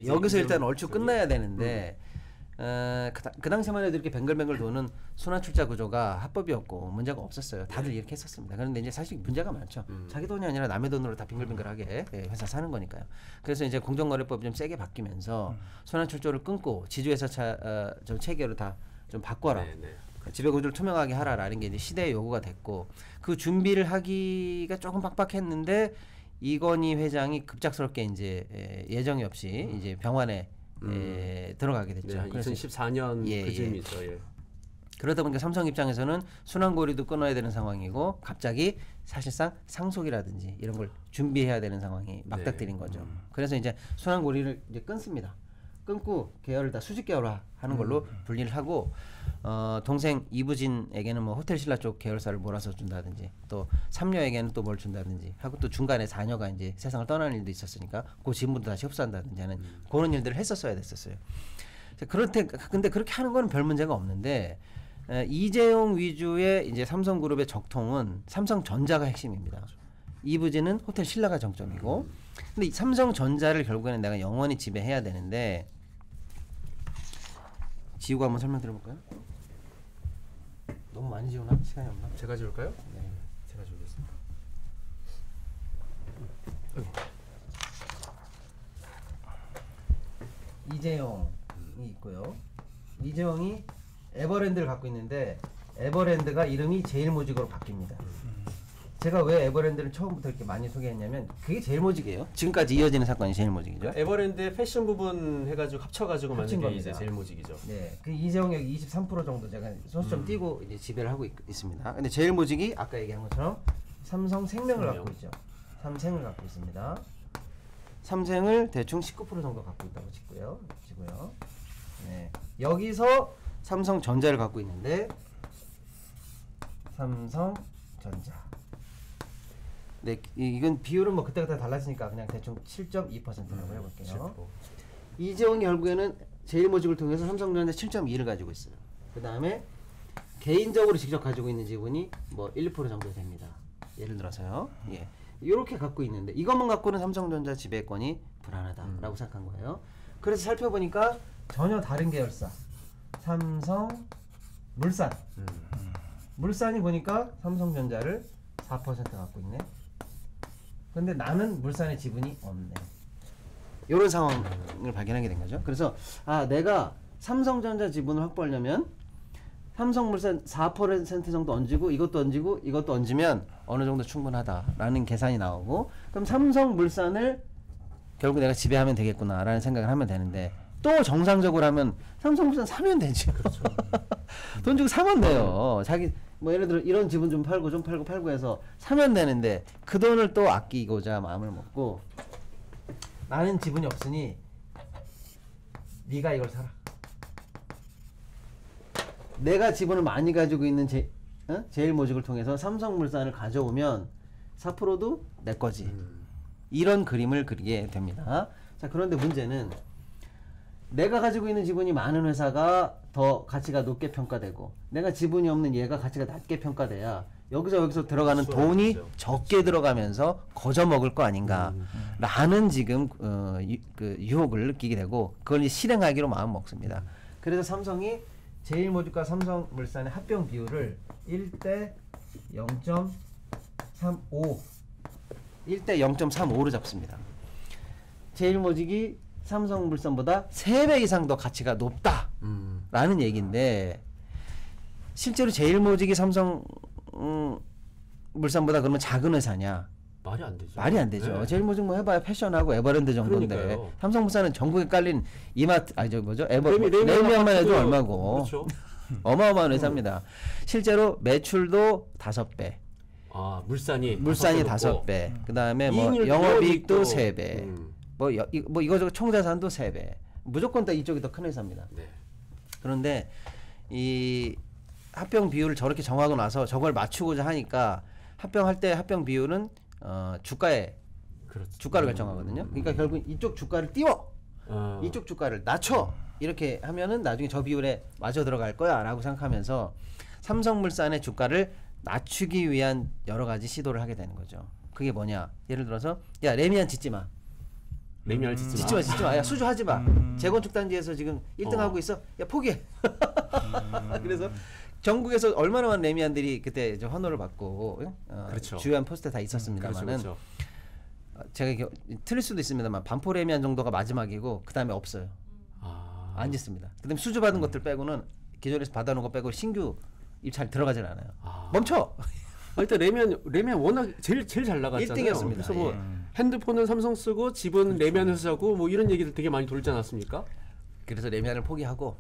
여기서 일단 얼추 끝나야 되는데 그 당시만 해도 이렇게 뱅글뱅글 도는 순환출자 구조가 합법이었고 문제가 없었어요. 다들 이렇게 했었습니다. 그런데 이제 사실 문제가 많죠. 자기 돈이 아니라 남의 돈으로 다 빙글빙글하게 회사 사는 거니까요. 그래서 이제 공정거래법이 좀 세게 바뀌면서 순환출조를 끊고 지주회사 좀 체계로 다 좀 바꿔라. 지배구조를 투명하게 하라라는 게 이제 시대의 요구가 됐고, 그 준비를 하기가 조금 빡빡했는데 이건희 회장이 급작스럽게 이제 예정이 없이 이제 병원에 들어가게 됐죠. 네, 2014년 그쯤이죠. 예. 그러다 보니까 삼성 입장에서는 순환고리도 끊어야 되는 상황이고, 갑자기 사실상 상속이라든지 이런 걸 준비해야 되는 상황이 막닥뜨린 거죠. 그래서 이제 순환고리를 이제 끊습니다. 끊고 계열을 다 수직 계열화 하는 걸로 분리를 하고, 동생 이부진에게는 뭐 호텔신라 쪽 계열사를 몰아서 준다든지, 또 삼녀에게는 또 뭘 준다든지 하고, 또 중간에 자녀가 이제 세상을 떠나는 일도 있었으니까 그 지분도 다시 흡수한다든지 하는 그런 일들을 했었어야 됐었어요. 근데 그렇게 하는 건 별 문제가 없는데, 이재용 위주의 이제 삼성그룹의 적통은 삼성전자가 핵심입니다. 이부진은 호텔신라가 정점이고, 근데 이 삼성전자를 결국에는 내가 영원히 지배해야 되는데, 지우고 한번 설명 드려볼까요? 너무 많이 지우나? 시간이 없나? 제가 지울까요? 네. 제가 지우겠습니다. 이재용이 있고요. 이재용이 에버랜드를 갖고 있는데, 에버랜드가 이름이 제일모직으로 바뀝니다. 제가 왜 에버랜드를 처음부터 이렇게 많이 소개했냐면 그게 제일모직이에요. 지금까지 이어지는 사건이 제일모직이죠. 에버랜드의 패션 부분 해가지고 합쳐가지고 만든 게 이제 제일모직이죠. 네, 그 이재용 여기 23% 정도 제가 소수점 띄고 이제 지배를 하고 있습니다. 근데 제일모직이 아까 얘기한 것처럼 삼성생명을 갖고 있죠. 삼생을 갖고 있습니다. 삼생을 대충 19% 정도 갖고 있다고 치고요. 네, 여기서 삼성전자를 갖고 있는데, 삼성전자. 네, 이건 비율은 뭐 그때그때 달라지니까 그냥 대충 7.2%라고 해볼게요. 7%. 이재용이 결국에는 제일모직을 통해서 삼성전자 7.2를 가지고 있어요. 그 다음에 개인적으로 직접 가지고 있는 지분이 뭐 1, 2% 정도 됩니다. 예를 들어서요. 예, 이렇게 갖고 있는데 이것만 갖고는 삼성전자 지배권이 불안하다라고 생각한 거예요. 그래서 살펴보니까 전혀 다른 계열사, 삼성물산. 물산이 보니까 삼성전자를 4% 갖고 있네. 근데 나는 물산의 지분이 없네. 이런 상황을 발견하게 된 거죠. 그래서 내가 삼성전자 지분을 확보하려면 삼성물산 4% 정도 얹고 이것도 얹고 이것도 얹으면 어느 정도 충분하다라는 계산이 나오고, 그럼 삼성물산을 결국 내가 지배하면 되겠구나라는 생각을 하면 되는데, 또 정상적으로 하면 삼성물산 사면 되죠. 그렇죠. 돈 주고 사면 돼요. 자기 뭐 예를 들어 이런 지분 좀 팔고 해서 사면 되는데, 그 돈을 또 아끼고자 마음을 먹고, 나는 지분이 없으니 네가 이걸 사라. 내가 지분을 많이 가지고 있는 제일모직을 통해서 삼성물산을 가져오면 4%도 내 거지. 이런 그림을 그리게 됩니다. 자, 그런데 문제는 내가 가지고 있는 지분이 많은 회사가 더 가치가 높게 평가되고, 내가 지분이 없는 얘가 가치가 낮게 평가돼야 여기서 들어가는 돈이 있죠. 적게 들어가면서 거저 먹을 거 아닌가 라는 지금 그 유혹을 느끼게 되고, 그걸 실행하기로 마음 먹습니다. 그래서 삼성이 제일모직과 삼성물산의 합병 비율을 1대 0.35 1대 0.35로 잡습니다. 제일모직이 삼성물산보다 3배 이상 더 가치가 높다라는 얘기인데, 실제로 제일모직이 삼성물산보다 그러면 작은 회사냐? 말이 안 되죠. 말이 안 되죠. 네. 제일모직 뭐 해봐야 패션하고 에버랜드 정도인데, 그러니까요. 삼성물산은 전국에 깔린 이마트, 레미안만 해도 얼마고. 그렇죠. 어마어마한 회사입니다. 실제로 매출도 5배. 물산이 5배. 그 다음에 뭐 영업이익도 3배. 뭐 이거저거 총자산도 3배. 무조건 다 이쪽이 더 큰 회사입니다. 네. 그런데 이 합병 비율을 저렇게 정하고 나서 저걸 맞추고자 하니까, 합병할 때 합병 비율은 주가를 결정하거든요. 그러니까 결국 이쪽 주가를 띄워, 이쪽 주가를 낮춰, 이렇게 하면은 나중에 저 비율에 맞아 들어갈 거야 라고 생각하면서 삼성물산의 주가를 낮추기 위한 여러 가지 시도를 하게 되는 거죠. 그게 뭐냐? 예를 들어서 야, 레미안 짓지 마. 레미안을 짓지 마. 짓지 마. 야, 수주하지 마. 재건축 단지에서 지금 1등 하고 있어. 야, 포기해. 그래서 전국에서 얼마나 많은 레미안들이 그때 이제 환호를 받고 그렇죠. 주요한 포스트에 다 있었습니다만은 그렇죠. 제가 틀릴 수도 있습니다만 반포 레미안 정도가 마지막이고 그 다음에 없어요. 안 짓습니다. 그다음에 수주 받은 것들 빼고는 기존에서 받아놓은 거 빼고 신규 입찰 들어가질 않아요. 멈춰. 일단 레미안 워낙 제일 잘 나갔잖아요. 1등이었습니다. 그래서 뭐 예. 핸드폰은 삼성 쓰고 집은 레미안 회사고 뭐 이런 얘기들 되게 많이 돌지 않았습니까? 그래서 레미안을 포기하고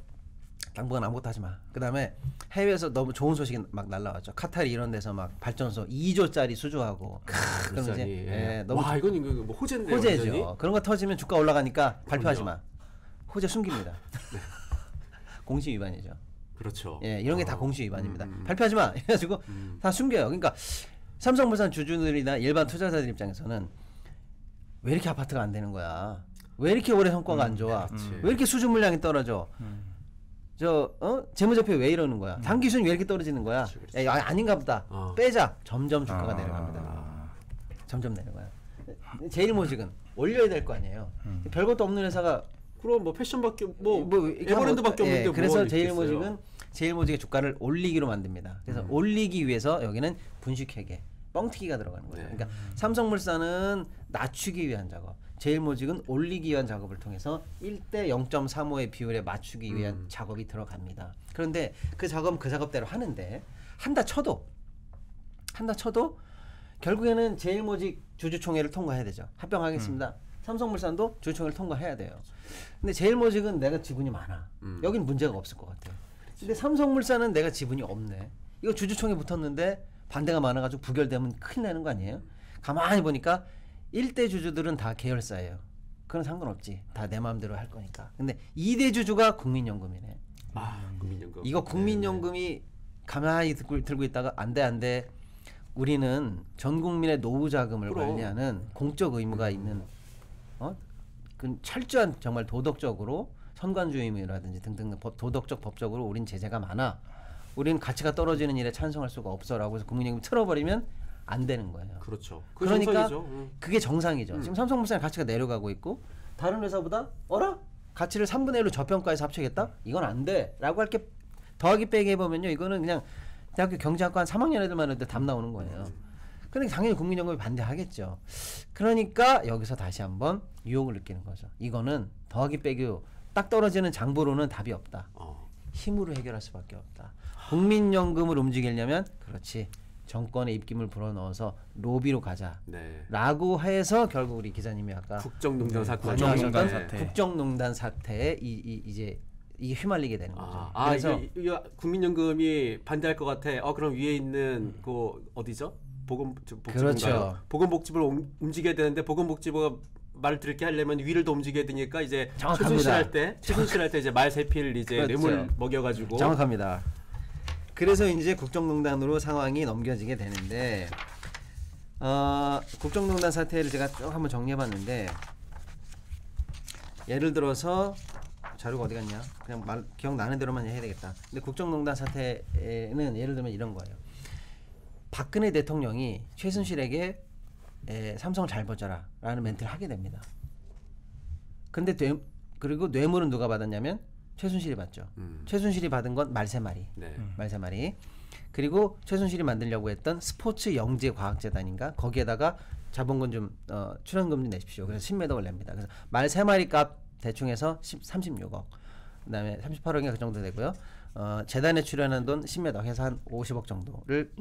당분간 아무것도 하지 마. 그다음에 해외에서 너무 좋은 소식이 막 날라왔죠. 카타르 이런 데서 막 발전소 2조짜리 수주하고. 그럼 이제 예. 너무 와 이건 이거 뭐 호재인데요. 호재죠. 완전히? 그런 거 터지면 주가 올라가니까 발표하지 마. 호재 숨깁니다. 공시 위반이죠. 그렇죠. 예, 이런 게 다 공시 위반입니다. 발표하지 마. 이래가지고 다 숨겨요. 그러니까 삼성물산 주주들이나 일반 투자자들 입장에서는 왜 이렇게 아파트가 안 되는 거야? 왜 이렇게 올해 성과가 안 좋아? 왜 이렇게 수주 물량이 떨어져? 재무제표 왜 이러는 거야? 단기 수익 왜 이렇게 떨어지는 거야? 그렇지. 야, 아닌가 보다. 빼자. 점점 주가가 내려갑니다. 점점 내려가요. 제일모직은 올려야 될 거 아니에요. 별것도 없는 회사가 그럼 뭐 패션밖에 뭐 이게 에버랜드밖에 뭐, 없는데 그래서 뭐 제일모직은 제일모직의 주가를 올리기로 만듭니다. 그래서 올리기 위해서 여기는 분식회계, 뻥튀기가 들어가는 거예요. 그러니까 삼성물산은 낮추기 위한 작업, 제일모직은 올리기 위한 작업을 통해서 1대 0.35의 비율에 맞추기 위한 작업이 들어갑니다. 그런데 그 작업대로 하는데 한다 쳐도 결국에는 제일모직 주주총회를 통과해야 되죠. 합병하겠습니다. 삼성물산도 주주총회를 통과해야 돼요. 근데 제일모직은 내가 지분이 많아. 여긴 문제가 없을 것 같아요. 근데 삼성물산은 내가 지분이 없네. 이거 주주총회 붙었는데 반대가 많아가지고 부결되면 큰일 나는 거 아니에요? 가만히 보니까 1대 주주들은 다 계열사예요. 그건 상관없지. 다 내 마음대로 할 거니까. 근데 2대 주주가 국민연금이네. 국민연금. 이거 국민연금이 가만히 들고 있다가 안 돼. 우리는 전 국민의 노후 자금을 관리하는 공적 의무가 있는 그 철저한 정말 도덕적으로 선관주의 의무라든지 등등 도덕적 법적으로 우린 제재가 많아. 우리는 가치가 떨어지는 일에 찬성할 수가 없어라고 해서 국민연금 틀어버리면 안 되는 거예요. 그렇죠. 그러니까 그게 정상이죠. 지금 삼성물산의 가치가 내려가고 있고 다른 회사보다 가치를 3분의 1로 저평가해서 합치겠다? 이건 안 돼. 라고 할 게 더하기 빼기 해보면요. 이거는 그냥 대학교 경제학과 한 3학년 애들만 해도 답 나오는 거예요. 그러니까 당연히 국민연금이 반대하겠죠. 그러니까 여기서 다시 한번 유혹을 느끼는 거죠. 이거는 더하기 빼기로 딱 떨어지는 장부로는 답이 없다. 힘으로 해결할 수밖에 없다. 국민연금을 움직이려면 그렇지. 정권의 입김을 불어넣어서 로비로 가자. 라고 해서 결국 우리 기자님이 아까 국정농단 사건 국정농단 사태에 이제 이게 휘말리게 되는 거죠. 그래서 이거 국민연금이 반대할 것 같아. 그럼 위에 있는 그 어디죠? 보건복지부인가요? 그렇죠. 보건복지부를 움직여야 되는데 보건복지부가 말을 들게 하려면 위를 더 움직여야 되니까 이제 정확합니다. 최순실할 때 이제 말 세필 이제 그렇죠. 뇌물 먹여가지고 정확합니다. 그래서 이제 국정농단으로 상황이 넘겨지게 되는데 국정농단 사태를 제가 쭉 한번 정리해봤는데 예를 들어서 자료가 어디 갔냐? 그냥 기억나는 대로만 해야 되겠다. 근데 국정농단 사태는 예를 들면 이런 거예요. 박근혜 대통령이 최순실에게 삼성을 잘 보자라 라는 멘트를 하게 됩니다. 근데 그리고 뇌물은 누가 받았냐면 최순실이 받죠. 최순실이 받은 건 말세마리. 말세마리. 그리고 최순실이 만들려고 했던 스포츠 영재 과학재단인가 거기에다가 자본금 좀 출연금 좀 내십시오. 그래서 10매덕을 냅니다. 그래서 말 3마리 값 대충 해서 36억. 그다음에 38억인가 그 정도 되고요. 재단에 출연한 돈 10매덕 해서 한 50억 정도를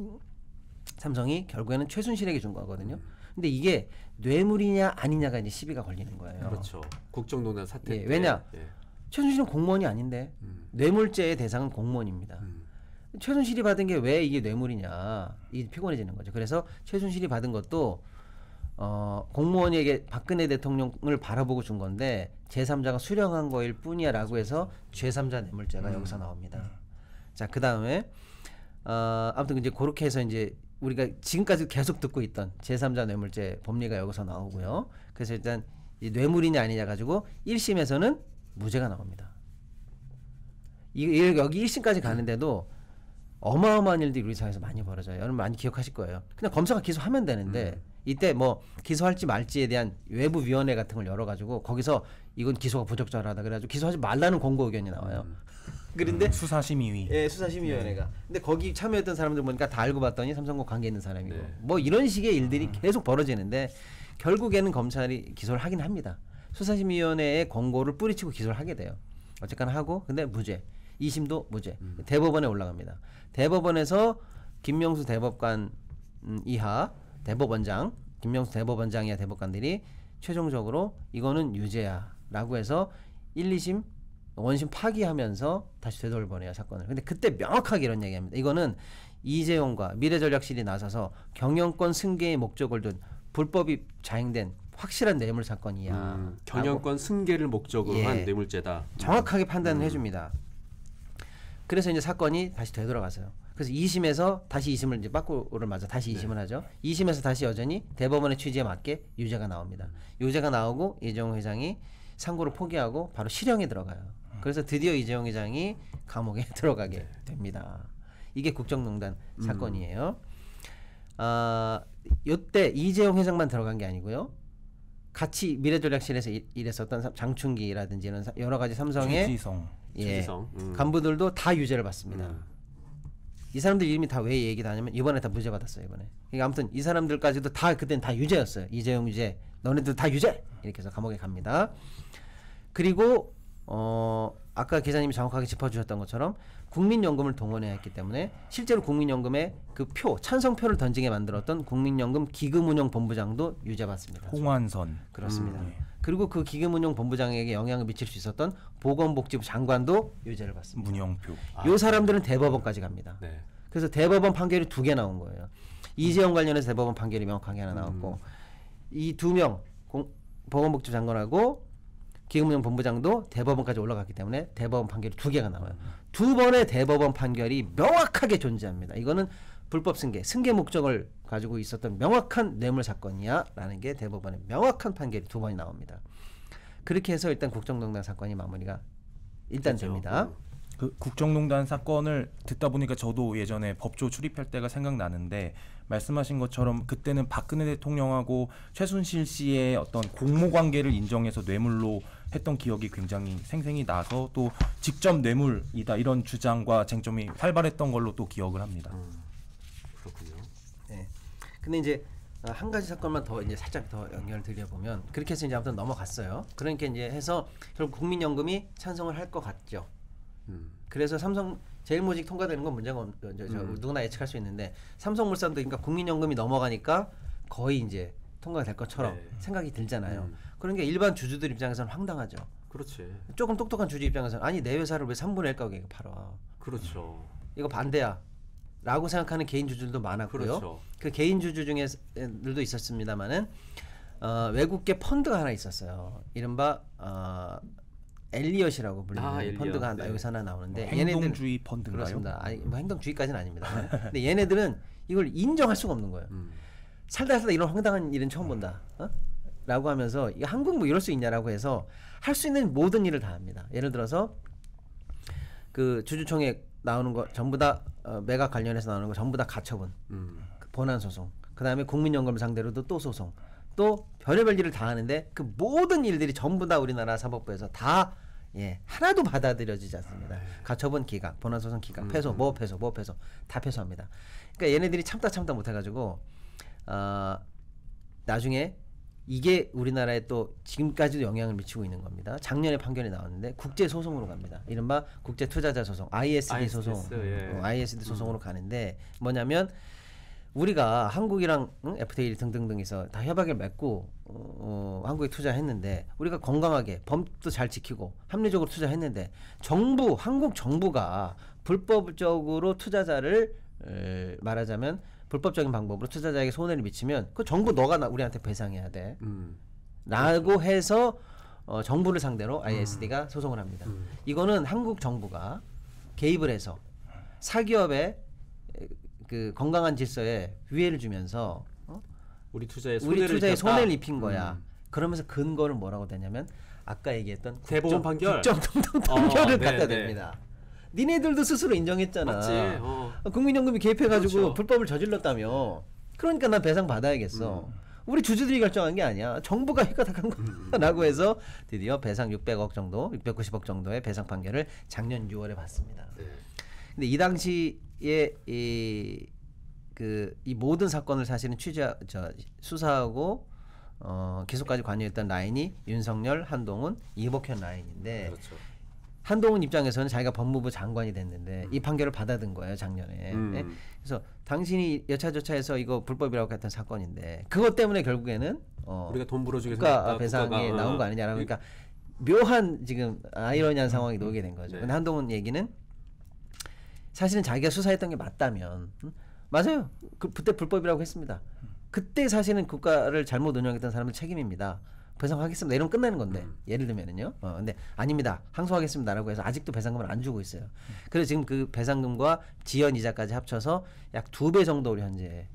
삼성이 결국에는 최순실에게 준 거거든요. 근데 이게 뇌물이냐 아니냐가 이제 시비가 걸리는 거예요. 그렇죠. 국정농단 사태. 예, 왜냐? 최순실은 공무원이 아닌데 뇌물죄의 대상은 공무원입니다. 최순실이 받은 게 왜 이게 뇌물이냐 이 피곤해지는 거죠. 그래서 최순실이 받은 것도 공무원에게 박근혜 대통령을 바라보고 준 건데 제3자가 수령한 거일 뿐이야라고 해서 제3자 뇌물죄가 여기서 나옵니다. 자, 그 다음에 아무튼 이제 그렇게 해서 이제 우리가 지금까지 계속 듣고 있던 제3자 뇌물죄 법리가 여기서 나오고요. 그래서 일단 이 뇌물이냐 아니냐 가지고 1심에서는 무죄가 나옵니다. 여기 1심까지 가는데도 어마어마한 일들이 우리 사회에서 많이 벌어져요. 여러분 많이 기억하실 거예요. 그냥 검사가 기소하면 되는데 이때 뭐 기소할지 말지에 대한 외부 위원회 같은 걸 열어가지고 거기서 이건 기소가 부적절하다 그래가지고 기소하지 말라는 권고 의견이 나와요. 그런데 수사심의위. 예, 수사심의위원회가. 근데 거기 참여했던 사람들 보니까 다 알고 봤더니 삼성과 관계 있는 사람이고 네. 뭐 이런 식의 일들이 계속 벌어지는데 결국에는 검찰이 기소를 하긴 합니다. 수사심의위원회의 권고를 뿌리치고 기소를 하게 돼요. 어쨌거나 하고 근데 무죄. 2심도 무죄. 대법원에 올라갑니다. 대법원에서 김명수 대법관 이하 대법원장, 김명수 대법원장 이하 대법관들이 최종적으로 이거는 유죄야라고 해서 1, 2심 원심 파기하면서 다시 되돌려보내요 사건을. 근데 그때 명확하게 이런 얘기합니다. 이거는 이재용과 미래전략실이 나서서 경영권 승계의 목적을 둔 불법이 자행된 확실한 뇌물 사건이야. 경영권 승계를 목적으로 예. 한 뇌물죄다. 정확하게 판단을 해줍니다. 그래서 이제 사건이 다시 되돌아가서요. 그래서 2심에서 다시 2심을 이제 빠꾸를 맞아 다시 2심을 하죠. 2심에서 다시 여전히 대법원의 취지에 맞게 유죄가 나옵니다. 유죄가 나오고 이재용 회장이 상고를 포기하고 바로 실형에 들어가요. 그래서 드디어 이재용 회장이 감옥에 들어가게 됩니다. 이게 국정농단 사건이에요. 이때 이재용 회장만 들어간 게 아니고요. 같이 미래전략실에서 일했었던 장충기라든지 이런 여러 가지 삼성의 최지성. 최지성. 간부들도 다 유죄를 받습니다. 이 사람들 이름이 다 왜 얘기 다냐면 이번에 다 무죄 받았어요 이번에. 그러니까 아무튼 이 사람들까지도 다 그때는 다 유죄였어요. 이재용 유죄, 너네들 다 유죄 이렇게 해서 감옥에 갑니다. 그리고 아까 기자님이 정확하게 짚어주셨던 것처럼 국민연금을 동원해야 했기 때문에 실제로 국민연금에 그 표 찬성표를 던지게 만들었던 국민연금 기금운용본부장도 유죄 받습니다. 홍완선. 그렇습니다. 그리고 그 기금운용본부장에게 영향을 미칠 수 있었던 보건복지부 장관도 유죄를 받습니다. 문영표. 이 사람들은 대법원까지 갑니다. 네. 그래서 대법원 판결이 2개 나온 거예요. 이재용 관련해서 대법원 판결이 명확하게 하나 나왔고 이 2명 보건복지부 장관하고 기금운용본부장도 대법원까지 올라갔기 때문에 대법원 판결이 2개가 나와요. 2번의 대법원 판결이 명확하게 존재합니다. 이거는 불법 승계 목적을 가지고 있었던 명확한 뇌물 사건이야라는 게 대법원의 명확한 판결이 2번이 나옵니다. 그렇게 해서 일단 국정농단 사건이 마무리가 일단 그렇죠. 됩니다. 그 국정농단 사건을 듣다 보니까 저도 예전에 법조 출입할 때가 생각나는데 말씀하신 것처럼 그때는 박근혜 대통령하고 최순실 씨의 어떤 공모 관계를 인정해서 뇌물로 했던 기억이 굉장히 생생히 나서 또 직접 뇌물이다 이런 주장과 쟁점이 활발했던 걸로 또 기억을 합니다. 그렇군요. 네. 근데 이제 한 가지 사건만 더 이제 살짝 더 연결을 드려보면 그렇게 해서 이제 아무튼 넘어갔어요. 그러니까 이제 해서 결국 국민연금이 찬성을 할 것 같죠. 그래서 삼성 제일모직 통과되는 건 문제가 누구나 예측할 수 있는데 삼성물산도 그러니까 국민연금이 넘어가니까 거의 이제 통과가 될 것처럼 네. 생각이 들잖아요. 그러니까 일반 주주들 입장에서는 황당하죠. 그렇지. 조금 똑똑한 주주 입장에서는 아니 내 회사를 왜 3분의 1 가격에 팔아? 그렇죠. 이거 반대야. 라고 생각하는 개인 주주들도 많았고요. 그렇죠. 그 개인 주주 중에들도 있었습니다만은 외국계 펀드가 하나 있었어요. 이른바 엘리엇이라고 불리는 엘리엇. 펀드가 네. 여기서 하나 나오는데 행동주의 펀드인가요? 그렇습니다. 아니 뭐 행동주의까지는 아닙니다. 근데 얘네들은 이걸 인정할 수가 없는 거예요. 살다 이런 황당한 일은 처음 본다. 라고 하면서 이거 한국 뭐 이럴 수 있냐라고 해서 할 수 있는 모든 일을 다 합니다. 예를 들어서 그 주주총회 나오는 거 전부 다 매각 관련해서 나오는 거 전부 다 가처분, 본안 소송, 그 다음에 국민연금 상대로도 또 소송, 또 별의별 일을 다 하는데 그 모든 일들이 전부 다 우리나라 사법부에서 다 하나도 받아들여지지 않습니다. 가처분 기각, 본안 소송 기각, 패소, 뭐 패소 다 패소합니다. 그러니까 얘네들이 참다 못해가지고 나중에 이게 우리나라에 또 지금까지도 영향을 미치고 있는 겁니다. 작년에 판결이 나왔는데 국제 소송으로 갑니다. 이른바 국제 투자자 소송, ISD 소송, ISD 소송으로 가는데 뭐냐면 우리가 한국이랑 FTA 등등등에서 다 협약을 맺고 한국에 투자했는데 우리가 건강하게 법도 잘 지키고 합리적으로 투자했는데 한국 정부가 불법적으로 투자자를 말하자면 불법적인 방법으로 투자자에게 손해를 미치면 그 정부 너가 우리한테 배상해야 돼 라고 해서 정부를 상대로 ISD가 소송을 합니다. 이거는 한국 정부가 개입을 해서 사기업의 그 건강한 질서에 위해를 주면서 우리 투자에 손해를 입힌 거야. 그러면서 근거를 뭐라고 되냐면 아까 얘기했던 대법원 판결, 국정농단을 갖다 댑니다. 니네들도 스스로 인정했잖아. 맞지. 국민연금이 개입해가지고 그렇죠. 불법을 저질렀다며. 그러니까 난 배상 받아야겠어. 우리 주주들이 결정한 게 아니야. 정부가 휘가닥한 거라고 해서 드디어 배상 600억 정도, 690억 정도의 배상 판결을 작년 6월에 받습니다. 네. 근데 이 당시에 이 모든 사건을 사실은 수사하고 기소까지 관여했던 라인이 윤석열, 한동훈, 이복현 라인인데 그렇죠. 한동훈 입장에서는 자기가 법무부 장관이 됐는데 이 판결을 받아든 거예요 작년에. 네? 그래서 당신이 여차저차해서 이거 불법이라고 했던 사건인데 그것 때문에 결국에는 우리가 돈 물어주게 국가 생겼다, 배상에 국가가. 나온 거 아니냐라고 그러니까 묘한 지금 아이러니한 상황이 놓이게 된 거죠. 네. 근데 한동훈 얘기는 사실은 자기가 수사했던 게 맞다면 맞아요. 그때 불법이라고 했습니다. 그때 사실은 국가를 잘못 운영했던 사람은 책임입니다. 배상하겠습니다. 이러면 끝나는 건데 예를 들면은요. 근데 아닙니다. 항소하겠습니다라고 해서 아직도 배상금을 안 주고 있어요. 그래서 지금 그 배상금과 지연 이자까지 합쳐서 약 2배 정도 현재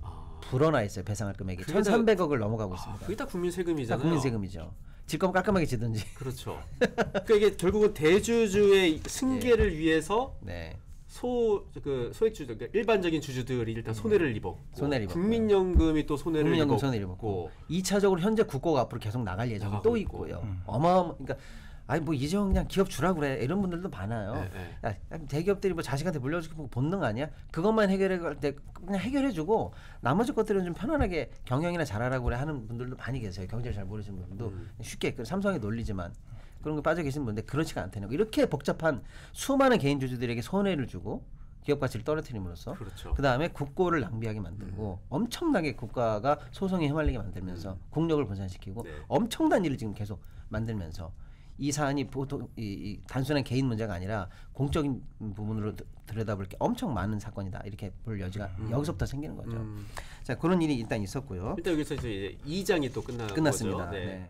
불어나 있어요. 배상할 금액이 그게 다- 1,300억을 넘어가고 있습니다. 그게 다 국민 다 세금이잖아요. 국민 세금이죠. 질 거면 깔끔하게 지든지. 그렇죠. 그러니까 이게 결국은 대주주의 승계를 위해서 네. 소액주주, 그러니까 일반적인 주주들이 일단 손해를 입었고, 손해를 입었고요. 국민연금이 또 손해를 국민연금 입었고, 손해를 입었고 2차적으로 현재 국고가 앞으로 계속 나갈 예정이 나가고 또 있고. 있고요. 어마어마. 그러니까 아니 뭐 이제 그냥 기업 주라 그래 이런 분들도 많아요. 네, 네. 야, 대기업들이 뭐 자식한테 물려주고 본능 아니야? 그것만 해결해 갈 때 그냥 해결해주고 나머지 것들은 좀 편안하게 경영이나 잘하라고 그래 하는 분들도 많이 계세요. 경제를 잘 모르시는 분들도 쉽게 삼성에 놀리지만 그런 거 빠져 계신 분인데 그렇지가 않다는 거. 이렇게 복잡한 수많은 개인 주주들에게 손해를 주고 기업 가치를 떨어뜨림으로써 그렇죠. 그다음에 국고를 낭비하게 만들고 엄청나게 국가가 소송에 휘말리게 만들면서 국력을 분산시키고 네. 엄청난 일을 지금 계속 만들면서 이 사안이 보통 이 단순한 개인 문제가 아니라 공적인 부분으로 들여다볼 게 엄청 많은 사건이다 이렇게 볼 여지가 여기서부터 생기는 거죠. 자 그런 일이 일단 있었고요. 일단 여기서 이제 2장이 또 끝난 끝났습니다. 거죠. 네. 네.